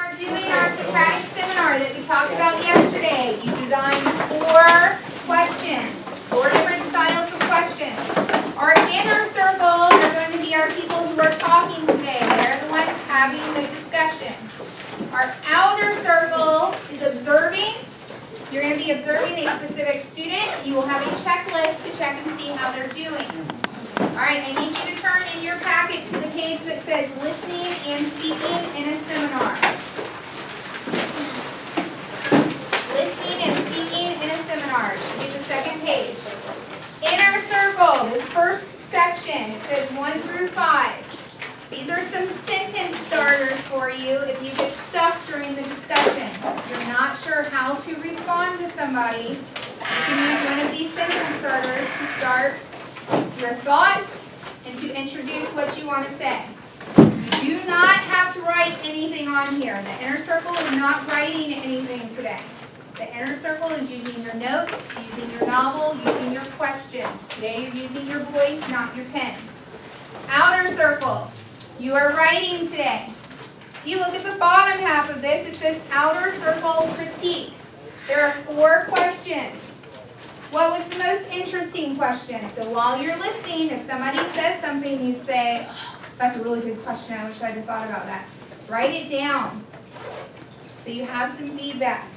are doing our Socratic seminar that we talked about yesterday. You designed 4 questions, 4 different styles of questions. Our inner circle are going to be our people who are talking today. They're the ones having the discussion. Our outer circle is observing. You're going to be observing a specific student. You will have a checklist to check and see how they're doing. All right, I need you to turn in your packet to the page that says Listening and Speaking in a Seminar. Listening and Speaking in a Seminar. It should be the second page. Inner circle, this first section, it says 1 through 5. These are some sentence starters for you if you get stuck during the discussion. If you're not sure how to respond to somebody, you can use one of these sentence starters to start your thoughts and to introduce what you want to say. You do not have to write anything on here. The inner circle is not writing anything today. The inner circle is using your notes, using your novel, using your questions. Today you're using your voice, not your pen. Outer circle, you are writing today. If you look at the bottom half of this, it says Outer Circle Critique. There are 4 questions. What was the most interesting question? So while you're listening, if somebody says something, you say, oh, that's a really good question. I wish I'd have thought about that. Write it down so you have some feedback.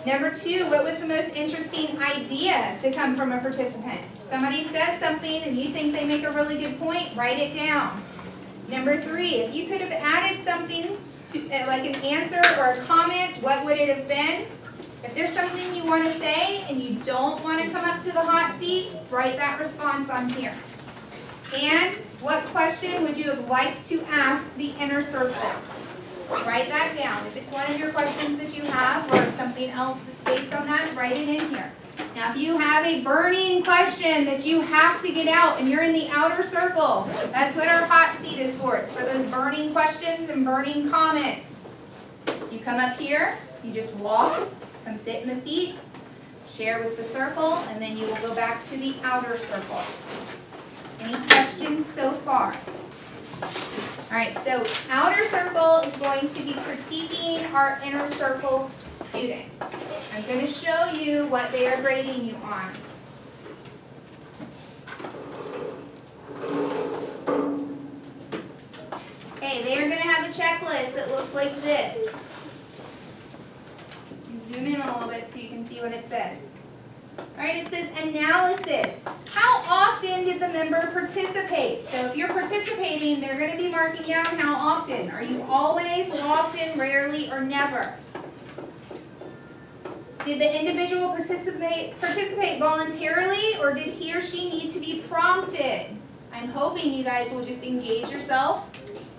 Number 2, what was the most interesting idea to come from a participant? If somebody says something and you think they make a really good point, write it down. Number 3, if you could have added something to, like an answer or a comment, what would it have been? If there's something you want to say and you don't want to come up to the hot seat, write that response on here. And what question would you have liked to ask the inner circle? Write that down. If it's one of your questions that you have or something else that's based on that, write it in here. Now, if you have a burning question that you have to get out and you're in the outer circle, that's what our hot seat is for. It's for those burning questions and burning comments. You come up here, you just walk, come sit in the seat, share with the circle, and then you will go back to the outer circle. Any questions so far? All right, so outer circle is going to be critiquing our inner circle students. I'm going to show you what they are grading you on. Okay, they are going to have a checklist that looks like this. Zoom in a little bit so you can see what it says. All right, it says analysis. How often did the member participate? So if you're participating, they're going to be marking down how often. Are you always, often, rarely, or never? Did the individual participate voluntarily, or did he or she need to be prompted? I'm hoping you guys will just engage yourself.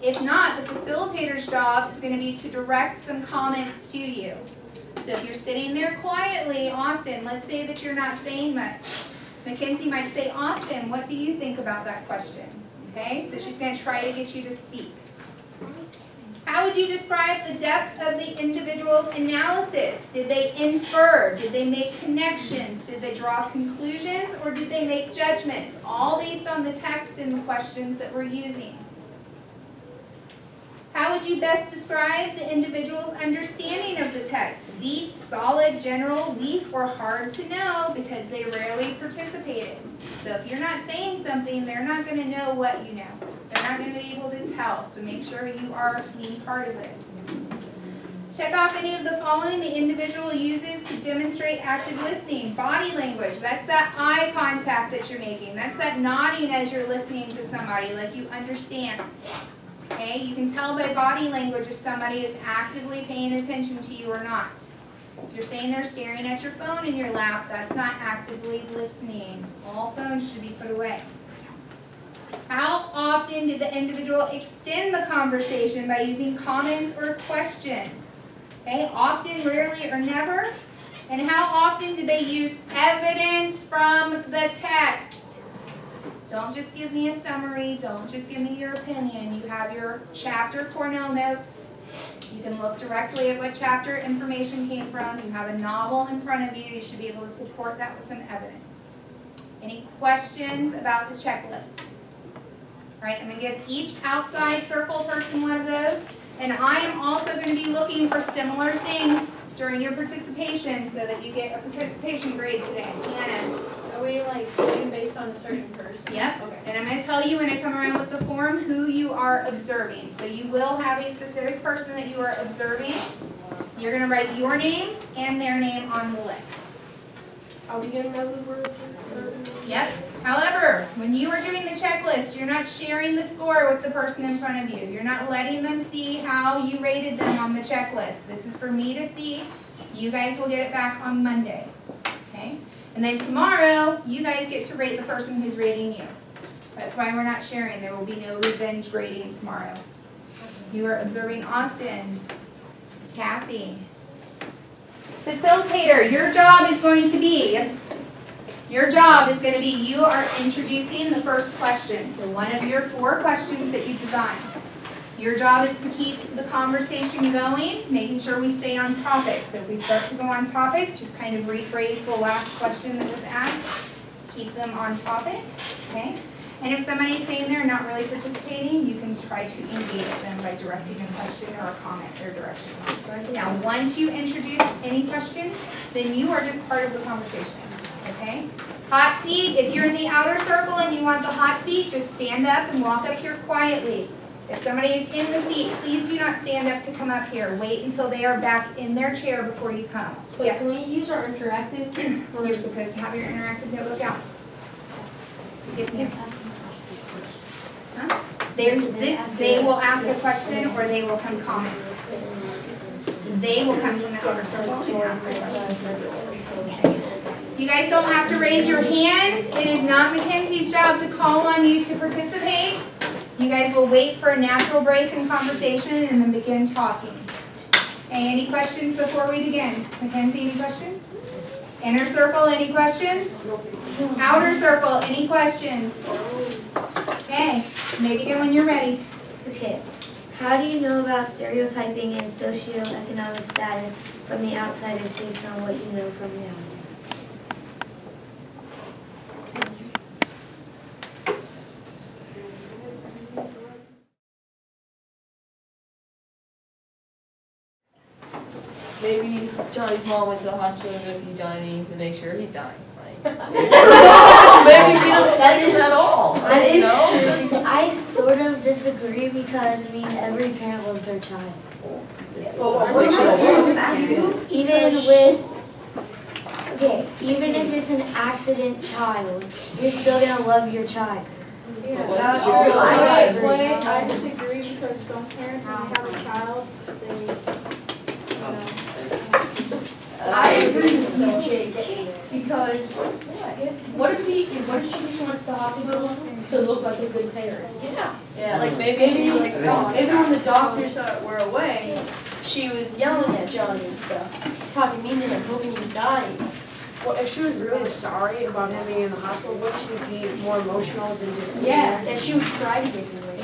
If not, the facilitator's job is going to be to direct some comments to you. So if you're sitting there quietly, Austin, let's say that you're not saying much. Mackenzie might say, Austin, what do you think about that question? Okay, so she's going to try to get you to speak. How would you describe the depth of the individual's analysis? Did they infer? Did they make connections? Did they draw conclusions? Or did they make judgments? All based on the text and the questions that we're using. How would you best describe the individual's understanding of the text? Deep, solid, general, weak, or hard to know because they rarely participated. So if you're not saying something, they're not going to know what you know. They're not going to be able to tell. So make sure you are being part of this. Check off any of the following the individual uses to demonstrate active listening. Body language, that's that eye contact that you're making. That's that nodding as you're listening to somebody, like you understand. Okay, you can tell by body language if somebody is actively paying attention to you or not. If you're saying they're staring at your phone in your lap, that's not actively listening. All phones should be put away. How often did the individual extend the conversation by using comments or questions? Okay, often, rarely, or never. And how often did they use evidence from the text? Don't just give me a summary. Don't just give me your opinion. You have your chapter Cornell notes. You can look directly at what chapter information came from. You have a novel in front of you. You should be able to support that with some evidence. Any questions about the checklist? All right, I'm going to give each outside circle person one of those. And I am also going to be looking for similar things during your participation so that you get a participation grade today. Hannah. Are we like doing based on a certain person? Yep. Okay. And I'm going to tell you when I come around with the form who you are observing. So you will have a specific person that you are observing. You're going to write your name and their name on the list. Are we going to know who we're observing? Yep. However, when you are doing the checklist, you're not sharing the score with the person in front of you. You're not letting them see how you rated them on the checklist. This is for me to see. You guys will get it back on Monday. Okay? And then tomorrow, you guys get to rate the person who's rating you. That's why we're not sharing. There will be no revenge grading tomorrow. You are observing Austin, Cassie. Facilitator, your job is going to be, you are introducing the first question. So one of your 4 questions that you designed. Your job is to keep the conversation going, making sure we stay on topic. So if we start to go on topic, just kind of rephrase the last question that was asked. Keep them on topic, okay? And if somebody's saying they're not really participating, you can try to engage them by directing a question or a comment their direction. Now, once you introduce any questions, then you are just part of the conversation, okay? Hot seat, if you're in the outer circle and you want the hot seat, just stand up and walk up here quietly. If somebody is in the seat, please do not stand up to come up here. Wait until they are back in their chair before you come. Wait, Yes? can we use our interactive? You're supposed to have your interactive notebook out. Yes, ma'am. Huh? They will ask a question or they will come comment. They will come from the outer circle and ask a question. You guys don't have to raise your hands. It is not Mackenzie's job to call on you to participate. You guys will wait for a natural break in conversation and then begin talking. Okay, any questions before we begin? Mackenzie, any questions? Inner circle, any questions? Outer circle, any questions? Okay, maybe begin when you're ready. Okay. How do you know about stereotyping and socioeconomic status from the outsiders based on what you know from reality? Maybe Johnny's mom went to the hospital to go see Johnny to make sure he's dying. Like, maybe she doesn't like him at all. That is know? true. I sort of disagree because, I mean, every parent loves their child. Even if it's an accident child, you're still going to love your child. I disagree because some parents, when they have a child, I agree with you, Jake, because what if she just went to the hospital to look like a good parent? Yeah, like maybe she's like Maybe when the doctors were away, she was yelling at Johnny and stuff, talking mean to him, hoping he was dying. Well, if she was really sorry about him being in the hospital, wouldn't she be more emotional than just Yeah, and she would try to get him away.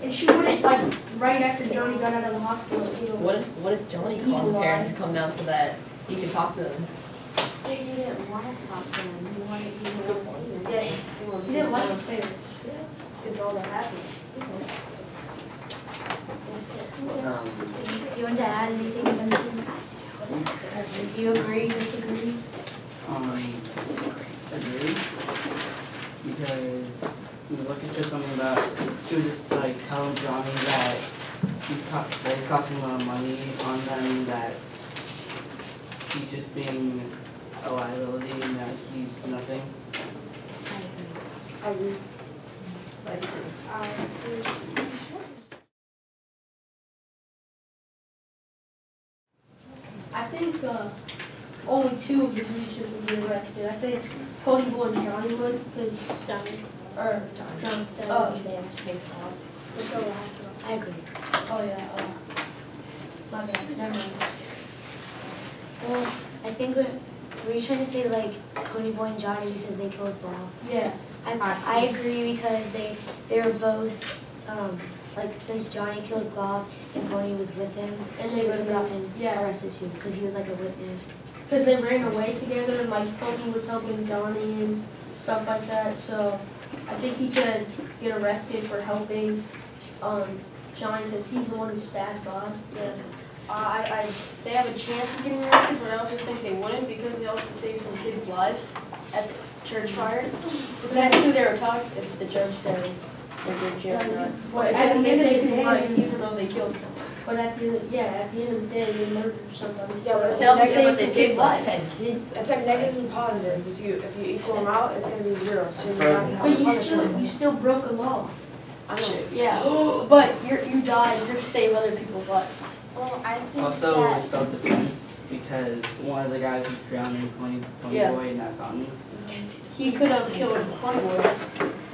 And she wouldn't, like, right after Johnny got out of the hospital, What if Johnny called the parents to come down so that he could talk to them? But you didn't want to talk to them. You wanted to see them. Yeah, he didn't like his parents. It's all that happened. You want to add anything to them? Do you agree, disagree? Agree. Because you look into something about, she would just like tell Johnny that he's costing a lot of money on them, that he's just being a liability and that he's nothing. I agree. I think only 2 of the teachers would be arrested. I think Cody Boy and Johnny would, because Johnny. I agree. Oh yeah. My bad. Never mind. Well, I think were you trying to say like Cody Boy and Johnny because they killed Bob? Yeah. I agree because they were both like since Johnny killed Bob and Pony was with him, And they would have gotten yeah. arrested too because he was like a witness. Because they ran away together and like Pony was helping Johnny and stuff like that. So I think he could get arrested for helping Johnny since he's the one who stabbed Bob. Yeah. They have a chance of getting arrested, but I also think they wouldn't because they also saved some kids' lives at the church fire. But that's who they were talking, if the judge said they were jail or not. But Because at the they end of saved the their lives day, even though they killed someone. but at the end of the day, they murdered somebody. Yeah, but it's So- helped Yeah, save but they some saved kids' like lives. 10 kids. It's like negatives and positives. If you equal them out, it's gonna be 0. So you're not gonna But have a punishment. you still broke a law. I know. Yeah. But you died to save other people's lives. Well, I think Also, that self-defense, because one of the guys was drowning Pony Yeah. Boy in that fountain. He could have killed Ponyboy.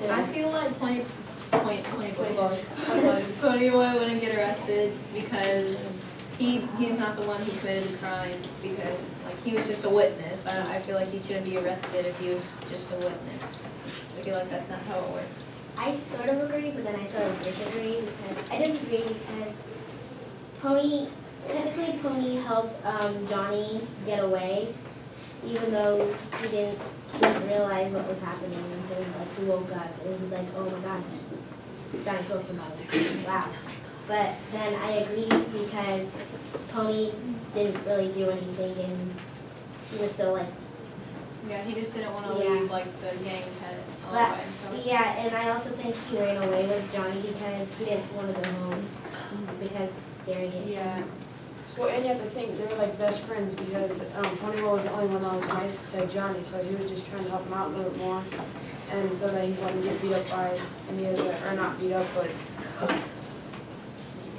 I feel like Pony Boy Ponyboy. wouldn't get arrested because he's not the one who committed the crime, because like he was just a witness. I feel like he shouldn't be arrested if he was just a witness. I feel like that's not how it works. I sort of agree, but then I sort of disagree because I disagree because technically Pony helped Johnny get away, even though he didn't realize what was happening until like he woke up and he was like, oh my gosh, Johnny killed somebody. Wow. But then I agree because Pony didn't really do anything and he was still like. Yeah, he just didn't want to Yeah. leave like the gang head all But, by himself. yeah, and I also think he ran away with Johnny because he didn't want to go home because they were getting. Yeah. Well, and you have to think, they were like best friends because Ponyboy was the only one that was nice to Johnny, so he was just trying to help him out a little bit more. And so that he wouldn't get beat up by any other, or not beat up, but,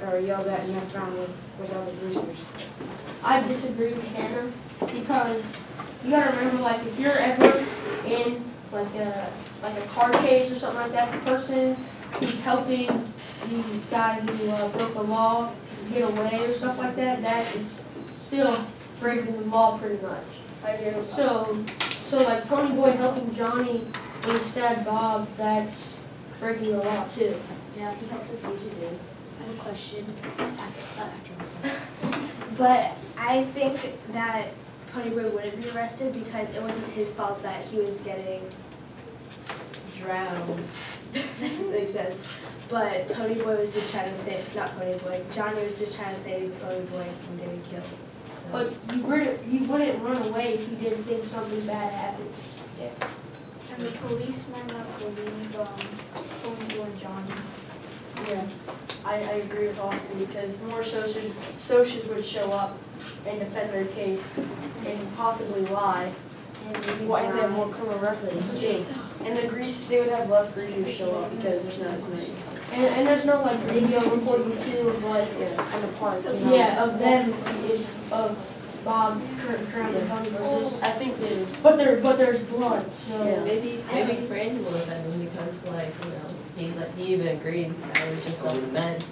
or yelled at and messed around with other roosters. I disagree with Hannah because you gotta remember, like, if you're ever in like a car chase or something like that, the person who's helping the guy who broke the law get away or stuff like that, that is still breaking the law pretty much. I agree with that. So like Ponyboy helping Johnny when he stabbed Bob, that's breaking the law too. Yeah, he helped the fugitive. I have a question. But I think that Ponyboy wouldn't be arrested because it wasn't his fault that he was getting drowned. Makes sense. But Ponyboy was just trying to save, not Ponyboy, Johnny was just trying to save Ponyboy from getting killed. So. But you wouldn't run away if you didn't think something bad happened. And the policeman that believed Ponyboy and Johnny. Yes, I agree with Austin because more socials would show up and defend their case and possibly lie. And they have more criminal records too. And they would have less greasers show up because there's not as many. And there's no like video recording too of like In the park, you know. yeah of them of Bob drowning Johnny versus. I think they would. But there's blood, so Yeah. Maybe Brandon will defend him because like, you know, he's like, he even agreed that it was just self-defense.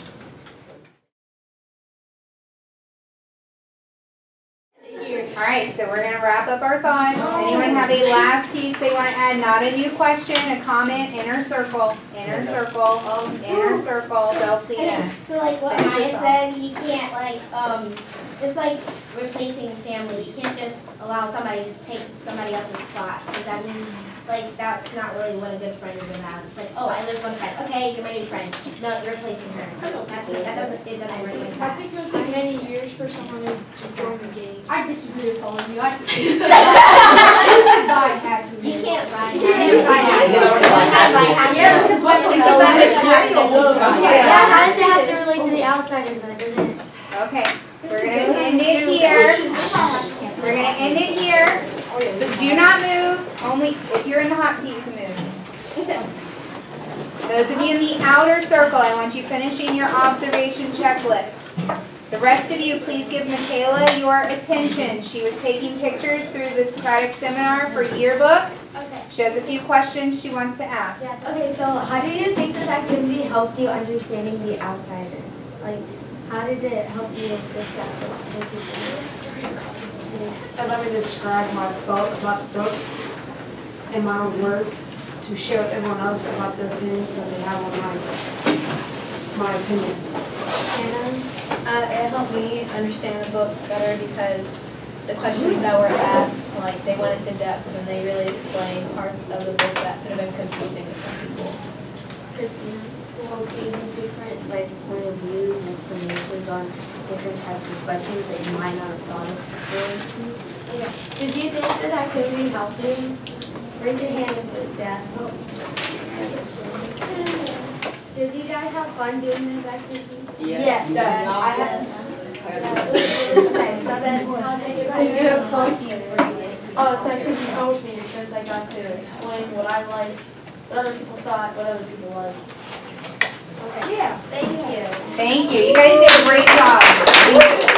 All right, so we're gonna wrap up our thoughts. Anyone have a last piece they want to add? Not a new question, a comment, inner circle, inner circle, inner circle, Delcina. So like what Finish Maya this off. said, you can't like, it's like replacing family. You can't just allow somebody to take somebody else's spot. Because that means, like, that's not really what a good friend is about. It's like, oh, I live with one friend. Okay, you're my new friend. No, you're replacing her. That's it. It doesn't work like I that. think it would take many years for someone to join the gang. I disagree with all of you. You can't buy You can't buy houses. Yeah, because what Yeah. how does it have to relate to the outsiders then? Does it? Okay, we're gonna end it here. We're gonna end it here. But do not move, only if you're in the hot seat, you can move. Those of you in the outer circle, I want you finishing your observation checklist. The rest of you, please give Michaela your attention. She was taking pictures through the Socratic seminar for yearbook. Okay. She has a few questions she wants to ask. Okay, so how do you think this activity helped you understanding the outsiders? Like, how did it help you discuss with other people? And let me describe my thought about the book in my own words to share with everyone else about their opinions that they have on my opinions. It helped me understand the book better because the questions that were asked, like, they went into depth and they really explained parts of the book that could have been confusing to some people. Christina? Well, gave you different like point of views and explanations on different types of questions that you might not have thought of before. Yeah. Did you think this activity helped you? Raise your hand if it yes. Did you guys have fun doing this activity? Yes. Okay, so then how did you guys fun? Oh, this activity helped me because I got to explain what I liked, what other people thought, what other people liked. Okay. Yeah. Thank you. Thank you. You guys did a great job.